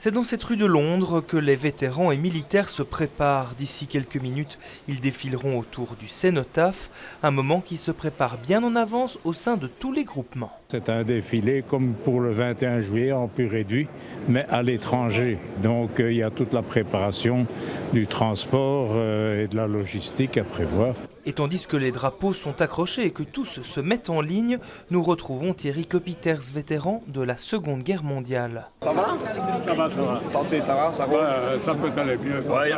C'est dans cette rue de Londres que les vétérans et militaires se préparent. D'ici quelques minutes, ils défileront autour du cénotaphe, un moment qui se prépare bien en avance au sein de tous les groupements. C'est un défilé comme pour le 21 juillet en plus réduit, mais à l'étranger. Donc il y a toute la préparation du transport et de la logistique à prévoir. Et tandis que les drapeaux sont accrochés et que tous se mettent en ligne, nous retrouvons Thierry Kopiters, vétéran de la Seconde Guerre mondiale. Ça va? Ça va, ça va. Santé, ça va? Ça va? Ça peut aller mieux. Ouais,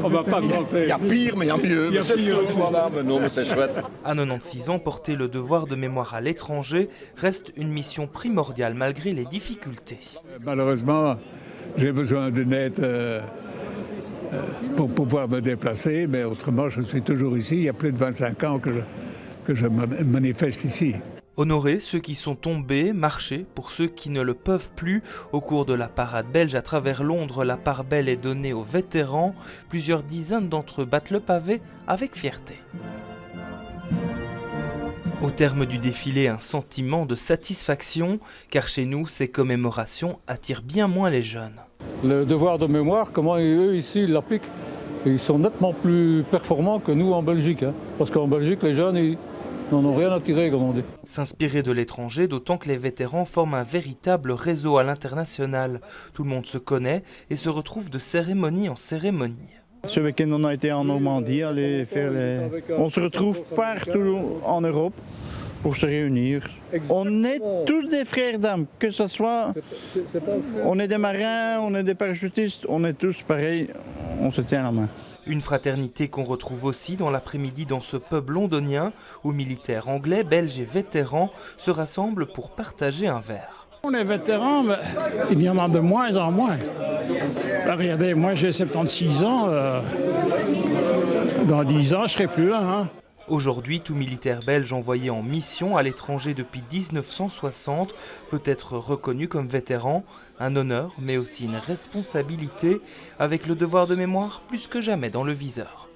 on va pas monter. Il y a pire, mais il y a mieux. Il y a pire. Voilà, mais non, mais c'est chouette. À 96 ans, porter le devoir de mémoire à l'étranger reste une mission primordiale malgré les difficultés. Malheureusement, j'ai besoin d'une aide pour pouvoir me déplacer, mais autrement, je suis toujours ici. Il y a plus de 25 ans que je manifeste ici. Honorer ceux qui sont tombés, marcher pour ceux qui ne le peuvent plus. Au cours de la parade belge à travers Londres, la part belle est donnée aux vétérans. Plusieurs dizaines d'entre eux battent le pavé avec fierté. Au terme du défilé, un sentiment de satisfaction, car chez nous, ces commémorations attirent bien moins les jeunes. Le devoir de mémoire, comment eux ici ils l'appliquent, ils sont nettement plus performants que nous en Belgique. Parce qu'en Belgique, les jeunes, ils n'en ont rien à tirer, comme on dit. S'inspirer de l'étranger, d'autant que les vétérans forment un véritable réseau à l'international. Tout le monde se connaît et se retrouve de cérémonie en cérémonie. Ce week-end, on a été en Normandie, on se retrouve partout en Europe pour se réunir. On est tous des frères d'âme, que ce soit, on est des marins, on est des parachutistes, on est tous pareils, on se tient la main. Une fraternité qu'on retrouve aussi dans l'après-midi dans ce pub londonien où militaires anglais, belges et vétérans se rassemblent pour partager un verre. On est vétérans, mais il y en a de moins en moins. Regardez, moi j'ai 76 ans, dans 10 ans je ne serai plus là. Hein. Aujourd'hui, tout militaire belge envoyé en mission à l'étranger depuis 1960 peut être reconnu comme vétéran, un honneur mais aussi une responsabilité, avec le devoir de mémoire plus que jamais dans le viseur.